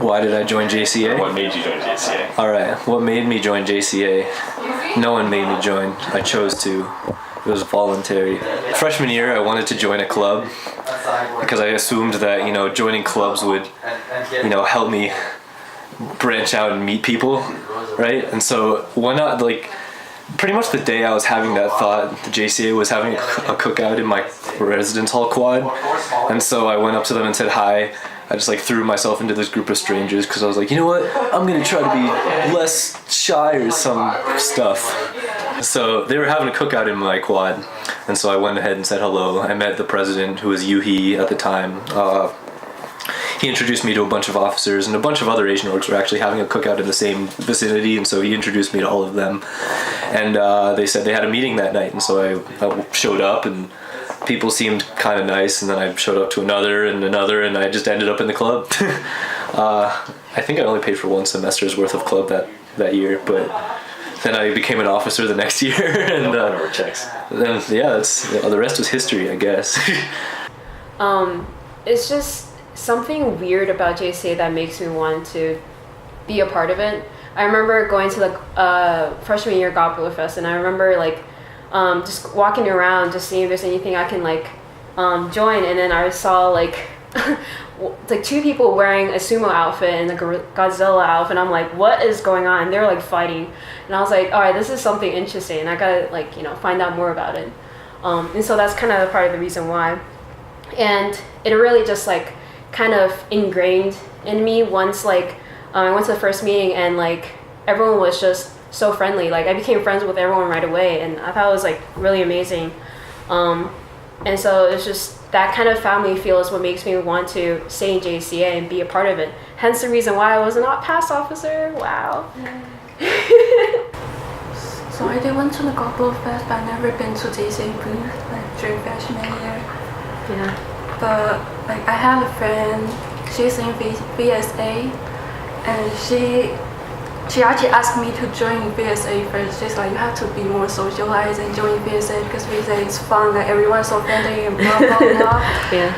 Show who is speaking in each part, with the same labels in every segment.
Speaker 1: Why did I join JCA?
Speaker 2: What made you join JCA?
Speaker 1: Alright, what made me join JCA? No one made me join. I chose to. It was voluntary. Freshman year, I wanted to join a club because I assumed that, joining clubs would, help me branch out and meet people, right? And so why not, pretty much the day I was having that thought, the JCA was having a cookout in my residence hall quad, and so I went up to them and said hi. I just threw myself into this group of strangers because I was like, you know what, I'm gonna try to be less shy or some stuff. So they were having a cookout in my quad, and so I went ahead and said hello. I met the president, who was Yuhi at the time. He introduced me to a bunch of officers, and a bunch of other Asian orgs were actually having a cookout in the same vicinity, and so he introduced me to all of them. And they said they had a meeting that night, and so I showed up, and people seemed kind of nice, and then I showed up to another, and I just ended up in the club. I think I only paid for one semester's worth of club that year, but then I became an officer the next year, and then the rest was history, I guess.
Speaker 3: It's just something weird about JCA that makes me want to be a part of it. I remember going to the freshman year Goblet Fest, and I remember just walking around, just seeing if there's anything I can join, and then I saw two people wearing a sumo outfit and a Godzilla outfit, and I'm like, what is going on? They were fighting, and I was like, all right, this is something interesting, and I gotta find out more about it. And so that's kind of part of the reason why, and it really just kind of ingrained in me once I went to the first meeting, and everyone was just so friendly. I became friends with everyone right away, and I thought it was really amazing. And so it's just that kind of family feel is what makes me want to stay in JCA and be a part of it. Hence the reason why I was not past officer. Wow.
Speaker 4: So I did went to the Goblet Fest, but I've never been to JCA booth during freshman year.
Speaker 3: Yeah.
Speaker 4: But I have a friend, she's in VSA, and she actually asked me to join VSA first. She's like, you have to be more socialized and join VSA because VSA is fun, everyone's so friendly and blah blah blah.
Speaker 3: Yeah.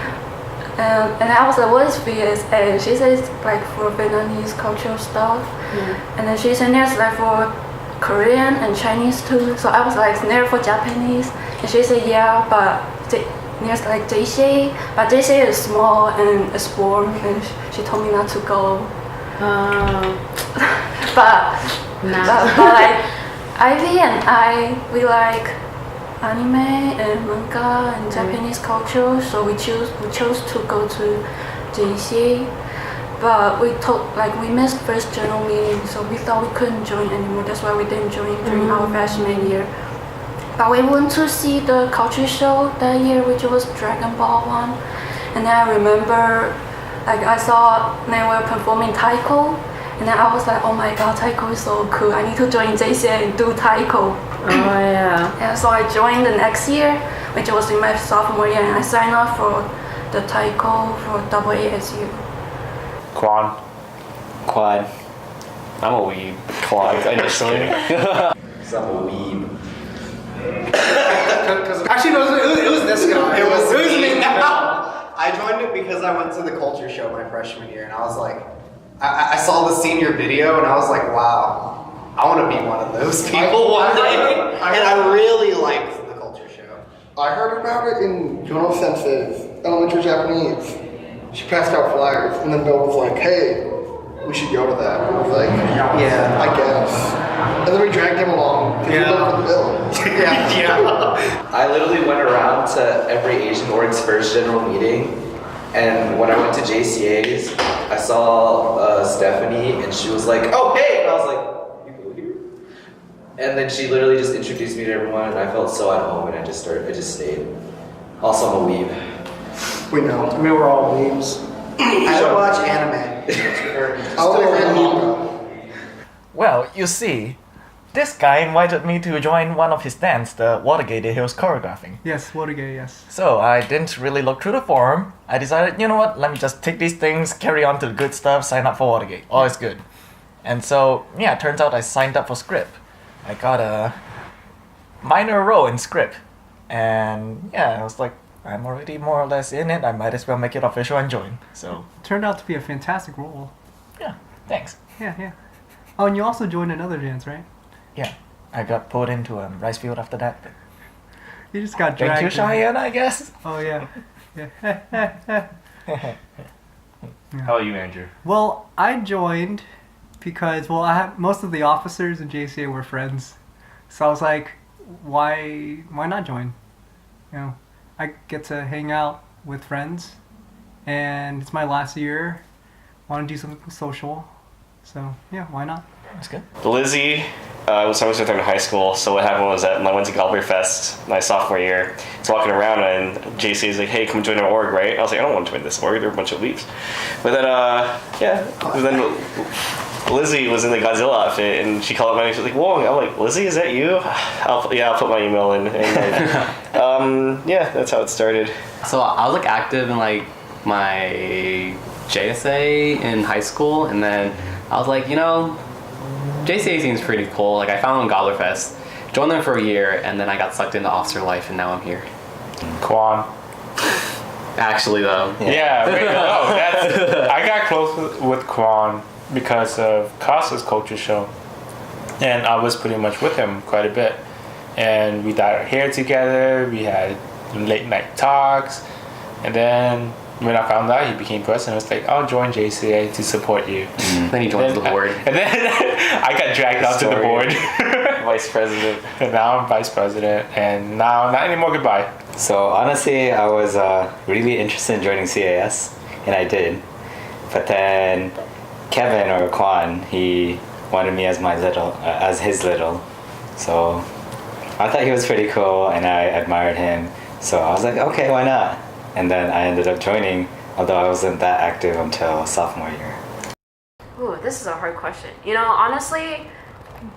Speaker 4: And I was like, what is VSA? And she says for Vietnamese cultural stuff.
Speaker 3: Yeah.
Speaker 4: And then she said there's for Korean and Chinese too. So I was like, it's there for Japanese. And she said, yeah, but there's JCA, but JCA is small and it's warm, and she told me not to go. But Ivy and we like anime and manga and Japanese culture, so we chose to go to JCA. But we missed first general meeting, so we thought we couldn't join anymore. That's why we didn't join during our freshman year. But we went to see the culture show that year, which was Dragon Ball one. And then I remember, I saw they were performing taiko, and then I was like, oh my god, taiko is so cool. I need to join JCA and do taiko.
Speaker 3: Oh yeah.
Speaker 4: And so I joined the next year, which was in my sophomore year, and I signed up for the taiko for AASU.
Speaker 2: Quan.
Speaker 5: I'm a weeb.
Speaker 2: Quan, initially.
Speaker 5: I'm a weeb.
Speaker 6: Actually, no, it was this guy.
Speaker 7: It was
Speaker 6: me.
Speaker 7: I joined it because I went to the culture show my freshman year, and I was like, I saw the senior video, and I was like, wow, I want to be one of those people one day. And I really liked the culture show.
Speaker 6: I heard about it in Jono Sensei's elementary Japanese. She passed out flyers, and then Bill was like, hey, we should go to that. And I was like, yeah, I guess. And then we dragged him along to go to the bill.
Speaker 7: Yeah.
Speaker 5: I literally went around to every Asian org's first general meeting, and when I went to JCA's, I saw Stephanie, and she was like, oh hey, and I was like, you go here? And then she literally just introduced me to everyone, and I felt so at home, and I just stayed. Also, I'm a weeb.
Speaker 6: We know.
Speaker 7: We were all weebs. I don't watch anime.
Speaker 8: Well, you see, this guy invited me to join one of his dance, the Watergate that he was choreographing.
Speaker 9: Yes, Watergate, yes.
Speaker 8: So I didn't really look through the forum. I decided, you know what, let me just take these things, carry on to the good stuff, sign up for Watergate. All is good. And so, yeah, it turns out I signed up for script. I got a minor role in script. And yeah, I was like, I'm already more or less in it, I might as well make it official and join. So
Speaker 9: Turned out to be a fantastic role.
Speaker 8: Yeah, thanks.
Speaker 9: Yeah. Oh, and you also joined another dance, right?
Speaker 8: Yeah, I got pulled into a rice field after that. But
Speaker 9: You just got
Speaker 8: thank
Speaker 9: dragged.
Speaker 8: you,
Speaker 9: in.
Speaker 8: Cheyenne, I guess.
Speaker 9: Oh yeah.
Speaker 2: How about you, Andrew?
Speaker 9: Well, I joined because I had most of the officers in JCA were friends, so I was like, why not join? You know, I get to hang out with friends, and it's my last year. Want to do something social, so yeah, why not?
Speaker 8: That's good.
Speaker 10: Lizzie, I was with her in high school, so what happened was that I went to Oktoberfest my sophomore year. I was walking around and JC is like, hey, come join our org, right? I was like, I don't want to join this org, they're a bunch of leaps. But then, Lizzie was in the Godzilla outfit and she called up my name, she was like, Huang. I'm like, Lizzie, is that you? I'll put my email in. And that's how it started.
Speaker 11: So I was like active in like my JSA in high school, and then I was like, JCA seems pretty cool. Like I found them on Gobblerfest, joined them for a year, and then I got sucked into officer life, and now I'm here.
Speaker 2: Quan.
Speaker 11: Actually, though.
Speaker 2: I got close with Quan because of Casa's culture show, and I was pretty much with him quite a bit, and we dyed our hair together. We had late night talks, and then when I found out he became president, I was like, I'll join JCA to support you.
Speaker 11: Then he joins the board.
Speaker 2: And then I got dragged out to the board.
Speaker 10: Vice president.
Speaker 2: And now I'm vice president, and now not anymore. Goodbye.
Speaker 12: So honestly, I was really interested in joining CAS, and I did. But then Kevin or Quan, he wanted me as his little. So I thought he was pretty cool, and I admired him. So I was like, okay, why not? And then I ended up joining, although I wasn't that active until sophomore year.
Speaker 3: Ooh, this is a hard question. Honestly,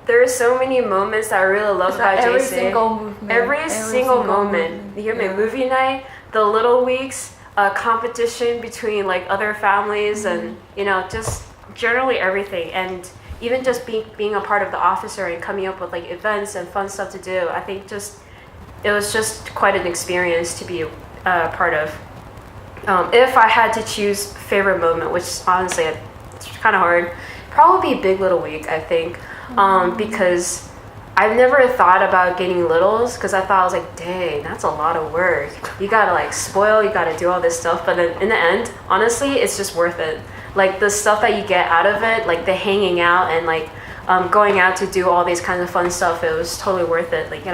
Speaker 3: there are so many moments that I really love about
Speaker 4: every
Speaker 3: JCA.
Speaker 4: single movement.
Speaker 3: Every single moment. You hear me? Movie night, the little weeks, competition between like other families, and just generally everything. And even just being a part of the officer and coming up with like events and fun stuff to do. I think it was just quite an experience to be part of. If I had to choose favorite moment, which honestly it's kind of hard, probably be Big Little Week, I think, because I've never thought about getting littles, because I thought, I was like, dang, that's a lot of work. You gotta like spoil, you gotta do all this stuff, but then in the end, honestly, it's just worth it. Like the stuff that you get out of it, like the hanging out and like going out to do all these kinds of fun stuff, it was totally worth it. Like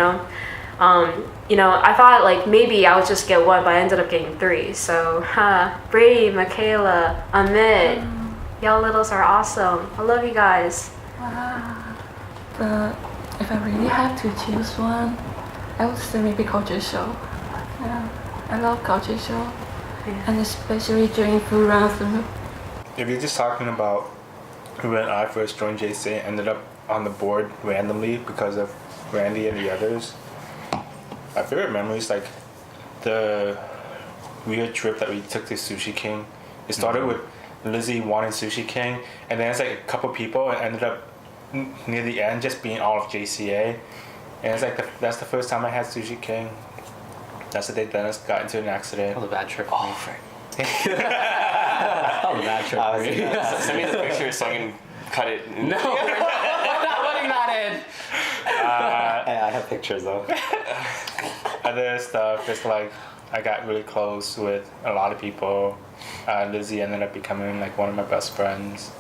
Speaker 3: I thought like maybe I would just get one, but I ended up getting 3. So, Brady, Michaela, Amit, y'all littles are awesome. I love you guys.
Speaker 4: Wow. But if I really have to choose one, I would say maybe culture show. Yeah, I love culture show, and especially during food round through.
Speaker 2: If you're just talking about when I first joined JCA, ended up on the board randomly because of Randy and the others. My favorite memories, like the weird trip that we took to Sushi King. It started with Lizzie wanting Sushi King, and then it's like a couple people, and ended up near the end just being all of JCA. And it's like that's the first time I had Sushi King. That's the day Dennis got into an accident.
Speaker 11: That was a bad trip.
Speaker 12: Oh, frick.
Speaker 11: That was a bad trip.
Speaker 10: Send me the picture so I can cut it.
Speaker 11: No, we're not putting that in.
Speaker 12: I have pictures though.
Speaker 2: Other stuff, it's like I got really close with a lot of people. Lizzie ended up becoming like one of my best friends.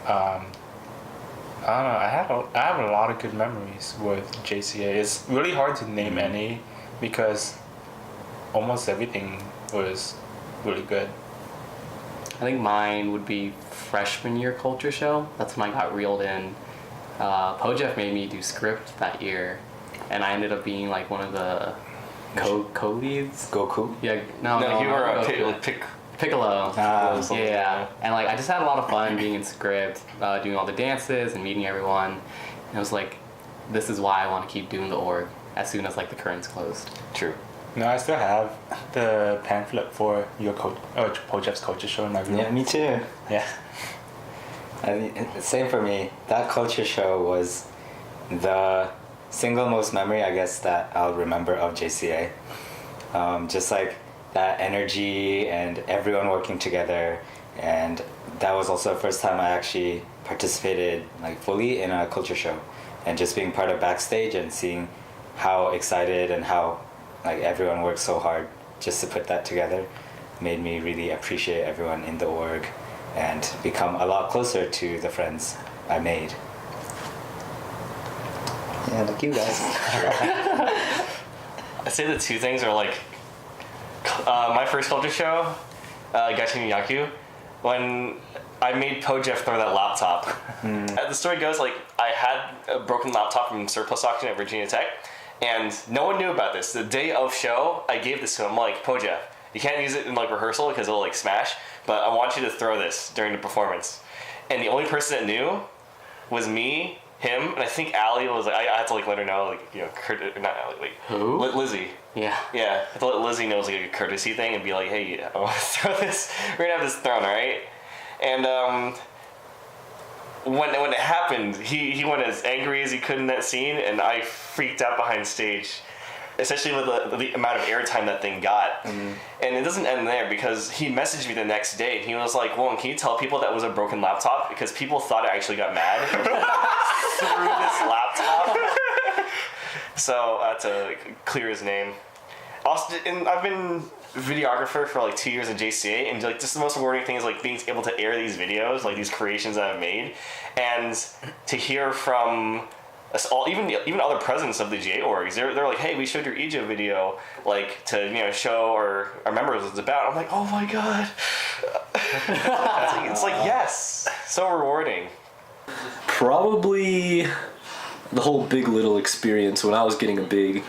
Speaker 2: I don't know. I have a lot of good memories with JCA. It's really hard to name any because almost everything was really good.
Speaker 11: I think mine would be freshman year culture show. That's when I got reeled in. Pojef made me do script that year, and I ended up being like one of the co-leads.
Speaker 12: Goku?
Speaker 11: Yeah,
Speaker 10: No, you were a
Speaker 11: Piccolo.
Speaker 12: Ah.
Speaker 11: Yeah, and like I just had a lot of fun being in script, doing all the dances and meeting everyone. And it was like, this is why I want to keep doing the org as soon as like the curtain's closed.
Speaker 12: True.
Speaker 2: No, I still have the pamphlet for your Pojef's culture show in my room.
Speaker 12: Yeah, me too.
Speaker 2: Yeah.
Speaker 12: I mean, same for me. That culture show was the single most memory, I guess, that I'll remember of JCA. Just like that energy and everyone working together and that was also the first time I actually participated like fully in a culture show, and just being part of backstage and seeing how excited and how like everyone worked so hard just to put that together made me really appreciate everyone in the org and become a lot closer to the friends I made. Yeah, like you guys.
Speaker 10: I'd say the two things are like my first culture show, Gachi Yaku, when I made Pojeff throw that laptop. The story goes like I had a broken laptop from surplus auction at Virginia Tech, and no one knew about this. The day of show, I gave this to him. I'm like, Pojeff, you can't use it in like rehearsal because it'll like smash, but I want you to throw this during the performance. And the only person that knew was me, him, and I think Allie was like, I had to like let her know, like, you know, not Allie, like
Speaker 11: Who?
Speaker 10: Lizzie.
Speaker 11: Yeah.
Speaker 10: Yeah, I had to let Lizzie know it was like a courtesy thing and be like, hey, I want to throw this. We're gonna have this thrown, all right? And when it happened, he went as angry as he could in that scene, and I freaked out behind stage, especially with the amount of airtime that thing got. And it doesn't end there, because he messaged me the next day and he was like, Huang, can you tell people that was a broken laptop? Because people thought I actually got mad through this laptop. So I had to clear his name. Also, and I've been videographer for like 2 years at JCA, and like just the most rewarding thing is like being able to air these videos, like these creations that I've made, and to hear from us all, even other presidents of the GA orgs, they're like, hey, we showed your EJO video, like to, you know, show our members what it's about. I'm like, oh my god. It's like, yes, so rewarding.
Speaker 1: Probably the whole Big Little experience when I was getting a big.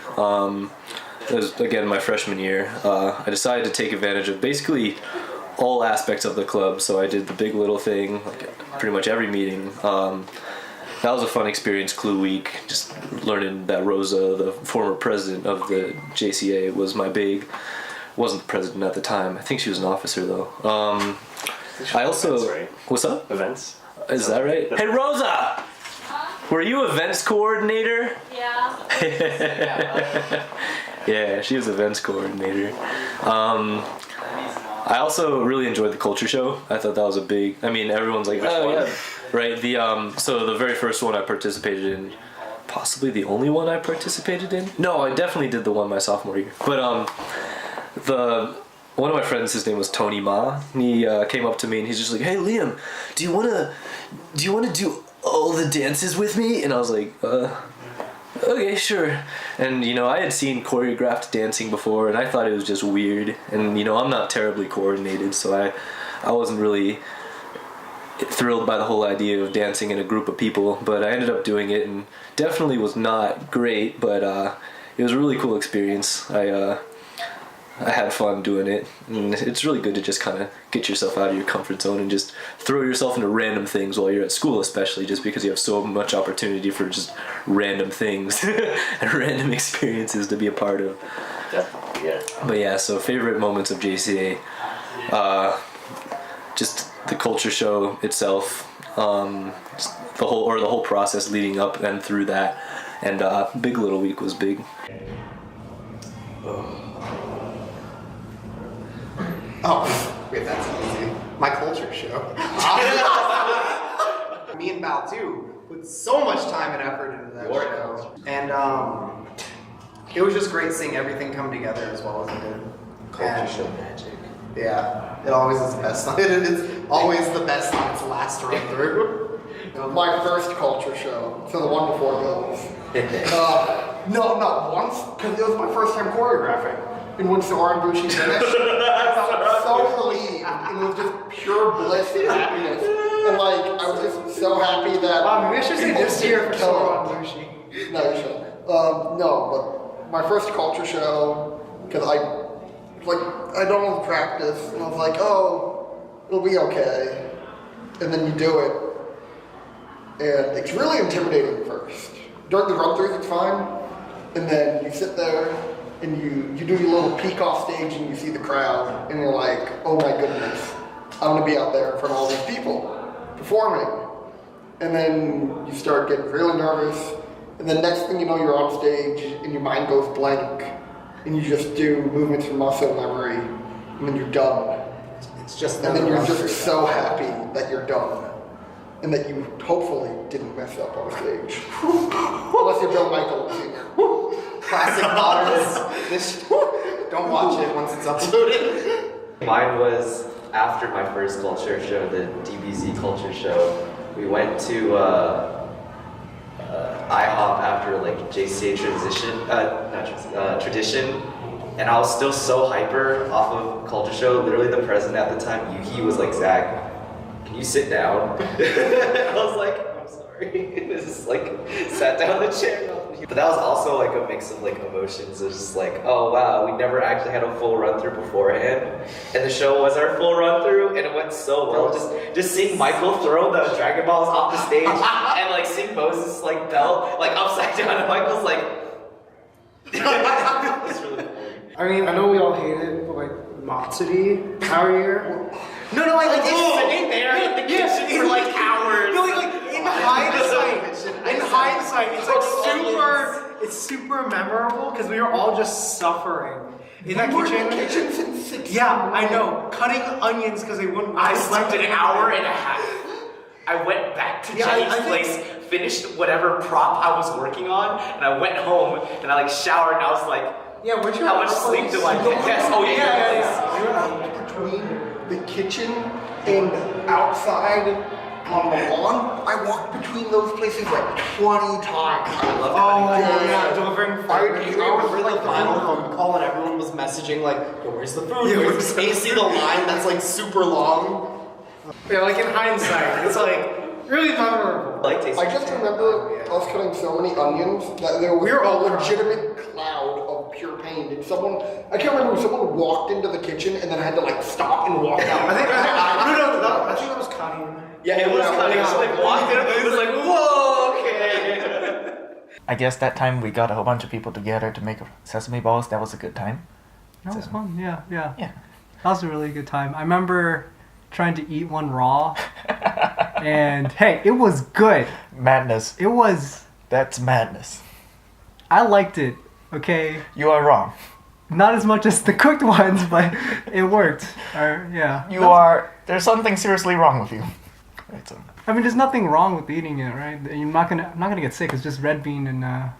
Speaker 1: It was, again, my freshman year. I decided to take advantage of basically all aspects of the club. So I did the Big Little thing, like pretty much every meeting. That was a fun experience, Clue Week, just learning that Rosa, the former president of the JCA, was my big. Wasn't the president at the time. I think she was an officer, though. I also...
Speaker 10: Events, right?
Speaker 1: What's up?
Speaker 10: Events.
Speaker 1: Is that right? Hey, Rosa! Were you events coordinator?
Speaker 3: Yeah.
Speaker 1: Yeah, she was events coordinator. I also really enjoyed the culture show. I thought that was a big... I mean, everyone's like, oh, yeah. Right, so the very first one I participated in, possibly the only one I participated in? No, I definitely did the one my sophomore year. But one of my friends, his name was Tony Ma. He came up to me and he's just like, hey, Liam, do you want to do all the dances with me? And I was like, okay, sure. And, you know, I had seen choreographed dancing before, and I thought it was just weird. And, you know, I'm not terribly coordinated, so I wasn't really thrilled by the whole idea of dancing in a group of people. But I ended up doing it, and definitely was not great, but it was a really cool experience. I had fun doing it, and it's really good to just kind of get yourself out of your comfort zone and just throw yourself into random things while you're at school, especially just because you have so much opportunity for just random things and random experiences to be a part of.
Speaker 10: Definitely, yeah.
Speaker 1: But yeah, so favorite moments of JCA, just the culture show itself, just the whole process leading up and through that, and Big Little Week was big.
Speaker 7: Oh, wait, that's easy. My culture show. Me and Val too put so much time and effort into that show, and it was just great seeing everything come together as well as it did.
Speaker 5: Culture show magic.
Speaker 7: Yeah, it always is the best. It's always the best on its last run through.
Speaker 6: My first culture show, so the one before Bill's. No, not once, because it was my first time choreographing. And once the Oranbushi finished, I felt so relieved, and it was just pure bliss and happiness. And like, I was just so happy that.
Speaker 9: We should say this year for sure Oranbushi.
Speaker 6: No, you should. No, but my first culture show, because I don't know the practice, and I was like, oh, it'll be okay. And then you do it, and it's really intimidating at first. During the run-throughs, it's fine, and then you sit there, and you do your little peek off stage and you see the crowd and you're like, oh my goodness, I'm gonna be out there in front of all these people performing. And then you start getting really nervous, and then next thing you know, you're on stage and your mind goes blank and you just do movements from muscle memory and then you're done.
Speaker 7: It's just
Speaker 6: and then you're just so happy that you're done. And that you hopefully didn't mess up on stage. Unless you're Bill Michael Sr.
Speaker 7: classic models. Don't watch it once it's uploaded.
Speaker 5: Mine was after my first culture show, the DBZ culture show. We went to IHOP after like JCA tradition, and I was still so hyper off of culture show. Literally, the president at the time, Yuki, was like, "Zach, can you sit down?" I was like, "I'm sorry." Just like sat down in the chair. But that was also like a mix of like emotions. It was just like, oh wow, we never actually had a full run through beforehand, and the show was our full run through, and it went so well. Just seeing Michael throw the Dragon Balls off the stage, and like seeing Moses like belt like upside down, and Michael's like. It's really funny.
Speaker 13: I mean, I know we all hate it, but like Matsuri, our year.
Speaker 7: No, like it's sitting there in the kitchen for like hours.
Speaker 13: No, like in hindsight, it's super memorable because we were all just suffering in that kitchen.
Speaker 6: Since 6
Speaker 13: Yeah, I know. Cutting onions because they wouldn't.
Speaker 5: I slept an hour and a half. I went back to Jenny's place, finished whatever prop I was working on, and I went home and I like showered and I was like,
Speaker 13: yeah, weren't you?
Speaker 5: How much sleep do I get? Yes. Oh
Speaker 6: yeah. Between the kitchen and outside on the lawn, I walked between those places like 20 times. I love
Speaker 13: delivering food.
Speaker 7: I remember like the final phone call and everyone was messaging like, "Yo, where's the food?" And you see the line that's like super long.
Speaker 13: Yeah, like in hindsight, it's like really memorable.
Speaker 6: I just remember us cutting so many onions that there was a legitimate cloud of pure pain. And I can't remember if someone walked into the kitchen and then I had to like stop and walk out.
Speaker 13: I think that was Connie.
Speaker 5: Yeah, it was Connie. She like walked in and it was like, whoa, okay.
Speaker 8: I guess that time we got a whole bunch of people together to make sesame balls. That was a good time.
Speaker 9: That was fun. Yeah.
Speaker 8: Yeah.
Speaker 9: That was a really good time. I remember trying to eat one raw, and hey, it was good.
Speaker 8: Madness.
Speaker 9: It was.
Speaker 8: That's madness.
Speaker 9: I liked it. Okay.
Speaker 8: You are wrong.
Speaker 9: Not as much as the cooked ones, but it worked. Yeah.
Speaker 8: There's something seriously wrong with you. Right, so.
Speaker 9: I mean, there's nothing wrong with eating it, right? You're not gonna get sick. It's just red bean and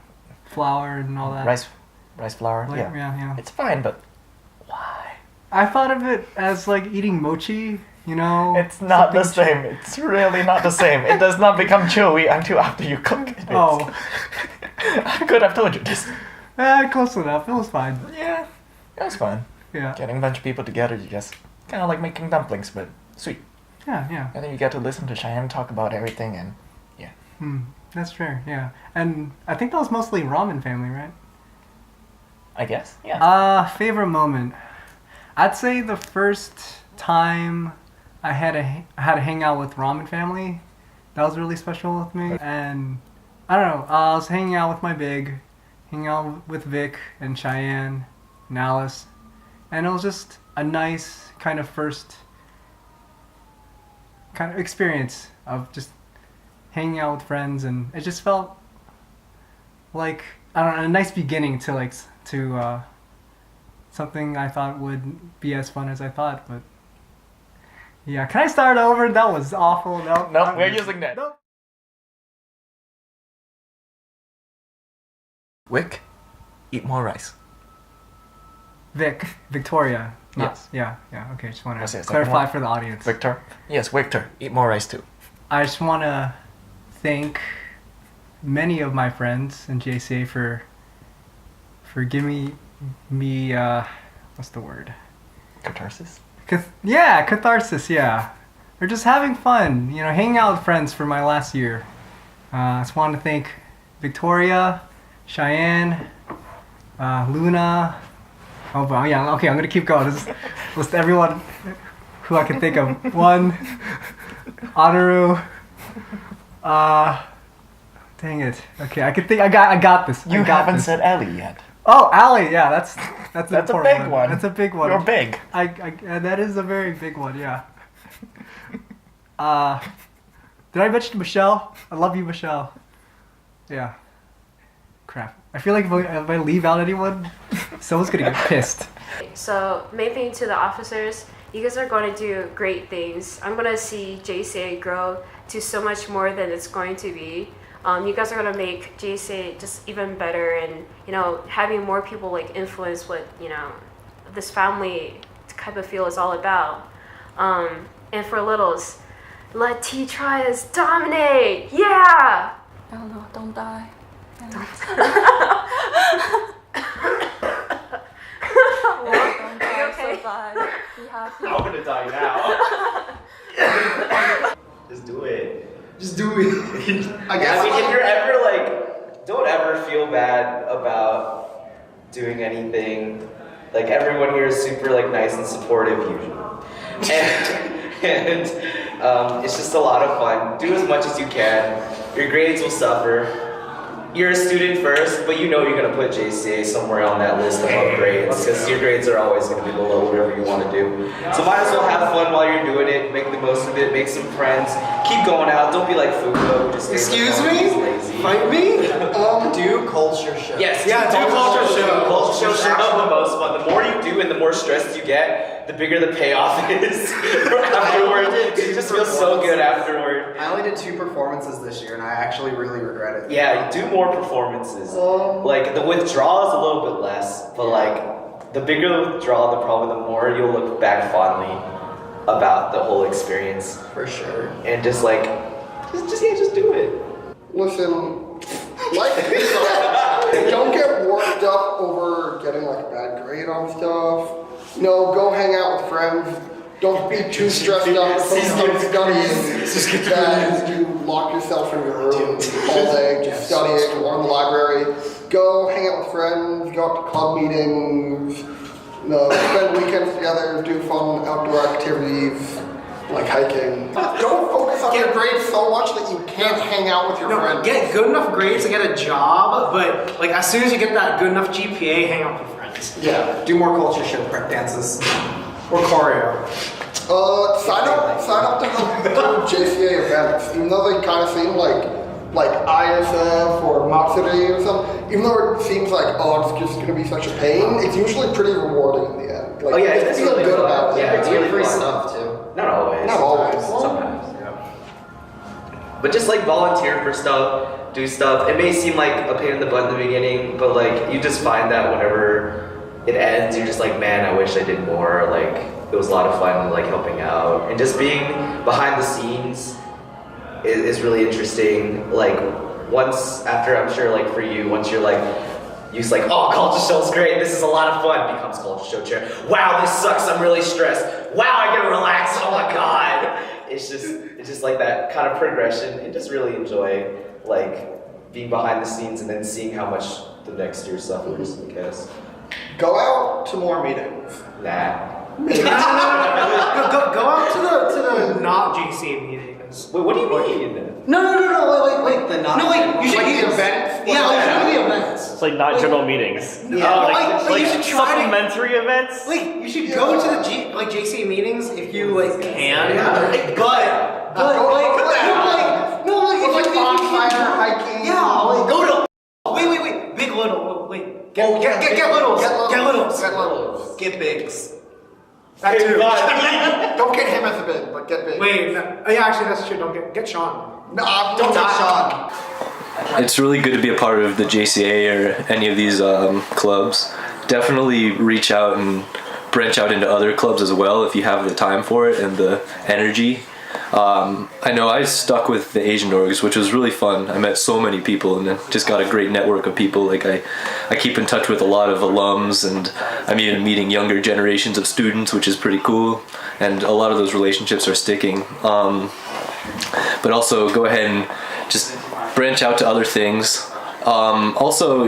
Speaker 9: flour and all that.
Speaker 8: Rice flour.
Speaker 9: Like, yeah.
Speaker 8: It's fine, but why?
Speaker 9: I thought of it as like eating mochi. You know,
Speaker 8: it's not the same. It's really not the same. It does not become chewy until after you cook it.
Speaker 9: Oh.
Speaker 8: I could have told you this.
Speaker 9: Close enough. It was fine.
Speaker 8: Yeah, it was fun.
Speaker 9: Yeah.
Speaker 8: Getting a bunch of people together, you just kind of like making dumplings, but sweet.
Speaker 9: Yeah.
Speaker 8: And then you get to listen to Cheyenne talk about everything, and yeah.
Speaker 9: That's fair. Yeah. And I think that was mostly Ramen Family, right?
Speaker 8: I guess. Yeah.
Speaker 9: Favorite moment. I'd say the first time I had to hang out with Ramen Family. That was really special with me. And I don't know, I was hanging out with my big, hanging out with Vic and Cheyenne and Alice. And it was just a nice kind of first kind of experience of just hanging out with friends, and it just felt like, I don't know, a nice beginning to something I thought would be as fun as I thought, but yeah. Can I start over? That was awful. No,
Speaker 8: we're using that.
Speaker 9: Nope.
Speaker 8: Wick, eat more rice.
Speaker 9: Victoria.
Speaker 8: Yes.
Speaker 9: Yeah. Okay. Just want
Speaker 8: Yes,
Speaker 9: to
Speaker 8: yes,
Speaker 9: clarify for the audience.
Speaker 8: Victor. Yes, Victor. Eat more rice too.
Speaker 9: I just want to thank many of my friends in JCA for giving me what's the word?
Speaker 8: Catharsis.
Speaker 9: Catharsis. Yeah, or just having fun. You know, hanging out with friends for my last year. I just want to thank Victoria, Cheyenne, Luna. Oh, but yeah. Okay, I'm gonna keep going. Just list everyone who I can think of. One, Honoru. Dang it. Okay, I can think. I got this.
Speaker 8: You haven't said Ellie yet.
Speaker 9: Oh, Allie. Yeah, that's an
Speaker 8: a
Speaker 9: important
Speaker 8: big one.
Speaker 9: That's a big one.
Speaker 8: You're big.
Speaker 9: That is a very big one. Yeah. Did I mention Michelle? I love you, Michelle. Yeah. Crap. I feel like if I leave out anyone, someone's gonna get pissed.
Speaker 3: So main thing to the officers You guys are going to do great things. I'm going to see JCA grow to so much more than it's going to be. You guys are going to make JCA just even better, and having more people like influence what this family type of feel is all about. And for littles, let T Trias dominate. Yeah.
Speaker 4: I don't know. Don't die. Don't die.
Speaker 3: Okay.
Speaker 4: Survive. Be happy.
Speaker 5: I'm gonna die now. Just do it.
Speaker 6: Just do it. I guess.
Speaker 5: I mean, if you're ever like, don't ever feel bad about doing anything. Like, everyone here is super like nice and supportive usually, and it's just a lot of fun. Do as much as you can. Your grades will suffer. You're a student first, but you're gonna put JCA somewhere on that list of upgrades, because your grades are always gonna be below whatever you want to do. So might as well have fun while you're doing it. Make the most of it. Make some friends. Keep going out. Don't be like Fugo. Just
Speaker 13: Excuse me? Fight me?
Speaker 7: Do culture show.
Speaker 5: Yes.
Speaker 13: Yeah, do culture show.
Speaker 5: Culture shows are the most fun. The more you do and the more stressed you get, the bigger the payoff is afterward. It just feels so good afterward.
Speaker 7: I only did 2 performances this year, and I actually really regret it.
Speaker 5: Yeah, do more performances. Like, the withdrawal is a little bit less, but like, the bigger the withdrawal, probably the more you'll look back fondly about the whole experience.
Speaker 7: For sure.
Speaker 5: And just like, just do it.
Speaker 6: Listen, don't get worked up over getting like a bad grade on stuff. Go hang out with friends. Don't be too stressed out from studying that you lock yourself in your room all day just studying or in the library. Go hang out with friends, go out to club meetings, spend weekends together, do fun outdoor activities like hiking. Don't focus on your grades so much that you can't hang out with your friends.
Speaker 13: Get good enough grades to get a job, but like as soon as you get that good enough GPA, hang out with friends.
Speaker 7: Yeah. Do more culture show prep dances.
Speaker 13: Or choreo.
Speaker 6: Sign up to JCA events, even though they kind of seem like ISF or Matsuri or something. Even though it seems like, it's just going to be such a pain, it's usually pretty rewarding in the end. Like,
Speaker 5: it's
Speaker 6: feel
Speaker 5: really
Speaker 6: good
Speaker 5: fun.
Speaker 6: about it.
Speaker 5: Yeah, it's really
Speaker 7: free
Speaker 5: fun.
Speaker 7: stuff too.
Speaker 5: Not always.
Speaker 6: Not always.
Speaker 5: Sometimes. But just like volunteer for stuff, do stuff. It may seem like a pain in the butt in the beginning, but like you just find that whenever it ends, you're just like, man, I wish I did more. Like, it was a lot of fun, like helping out and just being behind the scenes is really interesting. Like, once after, I'm sure, like for you, once you're like, culture show's great, this is a lot of fun, becomes culture show chair. Wow, this sucks, I'm really stressed. Wow, I get to relax, oh my god. It's just like that kind of progression, and just really enjoy like being behind the scenes and then seeing how much the next year suffers, I guess.
Speaker 6: Go out to more meetings.
Speaker 5: Nah.
Speaker 13: Go out to the not JCA meetings.
Speaker 5: Wait, what do you mean?
Speaker 13: No, like
Speaker 7: the not.
Speaker 13: No, like you should
Speaker 6: like
Speaker 13: do
Speaker 6: the events.
Speaker 13: Yeah, like the events.
Speaker 10: It's like not general meetings.
Speaker 13: Like you should try
Speaker 10: supplementary events.
Speaker 13: Like you should go to the JCA meetings if you like can. But
Speaker 6: Like bonfire hiking.
Speaker 13: Yeah, like go to. Wait, big little. Wait, get littles.
Speaker 7: Get bigs.
Speaker 13: That too.
Speaker 6: Don't get him as a big, but get big.
Speaker 13: Wait, yeah, actually that's true. Don't get Sean.
Speaker 6: No, don't get Sean.
Speaker 1: It's really good to be a part of the JCA or any of these clubs. Definitely reach out and branch out into other clubs as well if you have the time for it and the energy. I know I stuck with the Asian orgs, which was really fun. I met so many people and just got a great network of people. Like I keep in touch with a lot of alums, and I'm even meeting younger generations of students, which is pretty cool. And a lot of those relationships are sticking. But also go ahead and just branch out to other things. Also,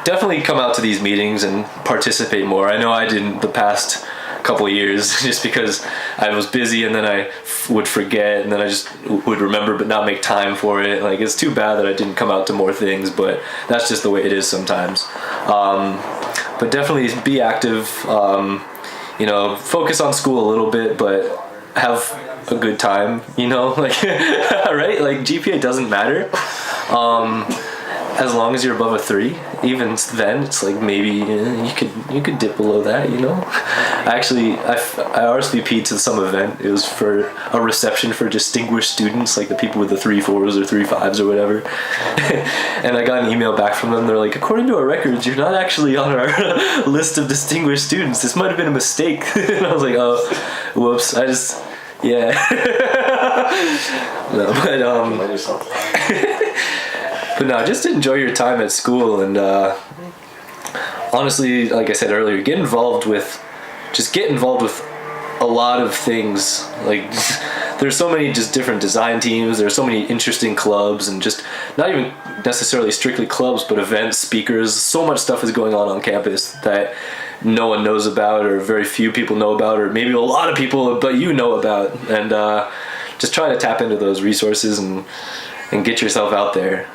Speaker 1: definitely come out to these meetings and participate more. I know I didn't the past couple of years just because I was busy, and then I would forget, and then I just would remember but not make time for it. Like, it's too bad that I didn't come out to more things, but that's just the way it is sometimes. But definitely be active, focus on school a little bit, but have a good time, like right? Like, GPA doesn't matter as long as you're above a 3. even then, it's like maybe you could dip below that, you know. I RSVP'd to some event. It was for a reception for distinguished students, like the people with the 3.4s or 3.5s or whatever. And I got an email back from them. They're like, according to our records, you're not actually on our list of distinguished students. This might have been a mistake. And I was like, oh, whoops. Yeah. No, but no, just enjoy your time at school, and honestly, like I said earlier, get involved with a lot of things. Like, there's so many just different design teams, there's so many interesting clubs, and just not even necessarily strictly clubs, but events, speakers. So much stuff is going on campus that no one knows about, or very few people know about, or maybe a lot of people but you know about. And just try to tap into those resources and get yourself out there.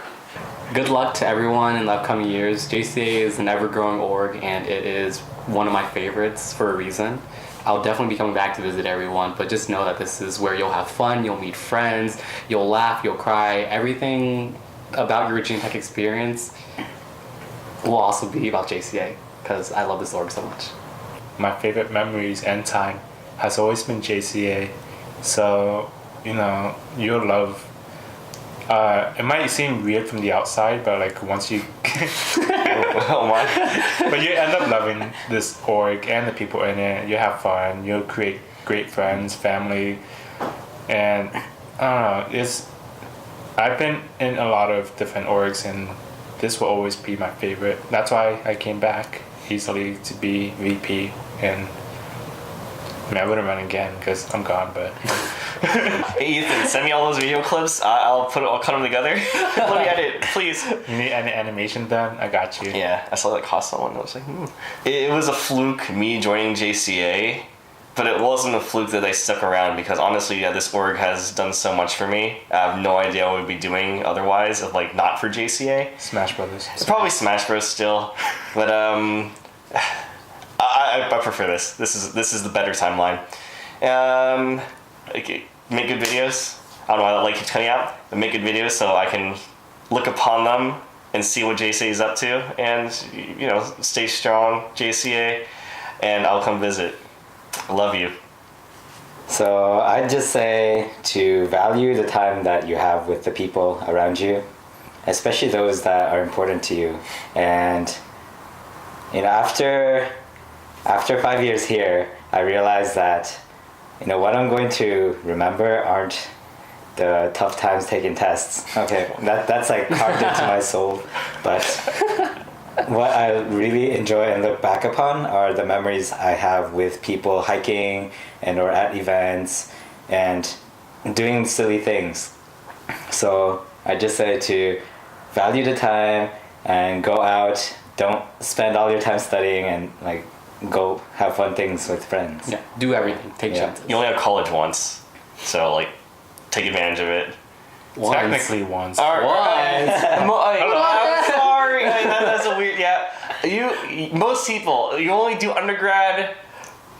Speaker 11: Good luck to everyone in the upcoming years. JCA is an ever-growing org, and it is one of my favorites for a reason. I'll definitely be coming back to visit everyone, but just know that this is where you'll have fun, you'll meet friends, you'll laugh, you'll cry. Everything about your Virginia Tech experience will also be about JCA, because I love this org so much.
Speaker 2: My favorite memories and time has always been JCA. So, you know, you'll love. It might seem weird from the outside, but like once you, but you end up loving this org and the people in it. You have fun. You'll create great friends, family, and I don't know. I've been in a lot of different orgs, and this will always be my favorite. That's why I came back easily to be VP, and I mean, I wouldn't run again because I'm gone, but.
Speaker 10: Hey Ethan, send me all those video clips. I'll cut them together. Let me edit, please.
Speaker 2: You need any animation done? I got you.
Speaker 10: Yeah, I saw that cost someone. I was like, It was a fluke, me joining JCA, but it wasn't a fluke that I stuck around, because honestly, yeah, this org has done so much for me. I have no idea what we'd be doing otherwise, if like not for JCA.
Speaker 2: Smash Brothers.
Speaker 10: It's probably Smash Bros still, but I prefer this. This is the better timeline. Make good videos. I don't know why that light keeps cutting out, but make good videos so I can look upon them and see what JCA is up to, and you know, stay strong, JCA, and I'll come visit. Love you.
Speaker 12: So I'd just say to value the time that you have with the people around you, especially those that are important to you. And you know, after 5 years here, I realized that, you know, what I'm going to remember aren't the tough times taking tests. Okay, that's like carved into my soul. But what I really enjoy and look back upon are the memories I have with people hiking or at events and doing silly things. So I just say to value the time and go out. Don't spend all your time studying, and like go have fun things with friends.
Speaker 11: Yeah, do everything. Take chances.
Speaker 10: You only have college once, so like take advantage of it.
Speaker 2: Once. Technically once.
Speaker 10: I'm sorry. That's a weird. Yeah, most people, you only do undergrad.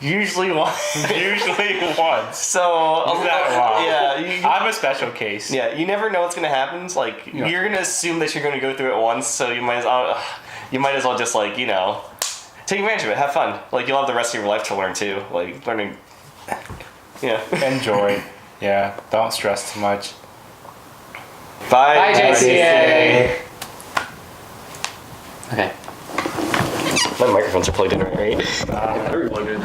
Speaker 10: Usually once.
Speaker 2: Usually once.
Speaker 10: So
Speaker 2: yeah, I'm a special case.
Speaker 10: Yeah, you never know what's gonna happen. It's like you're gonna assume that you're gonna go through it once, so you might as well just like, you know, take advantage of it. Have fun. Like, you'll have the rest of your life to learn too. Like learning. Yeah.
Speaker 2: Enjoy. Yeah. Don't stress too much.
Speaker 10: Bye,
Speaker 11: JCA. Okay.
Speaker 10: My microphones are plugged in, right?
Speaker 1: Everyone did.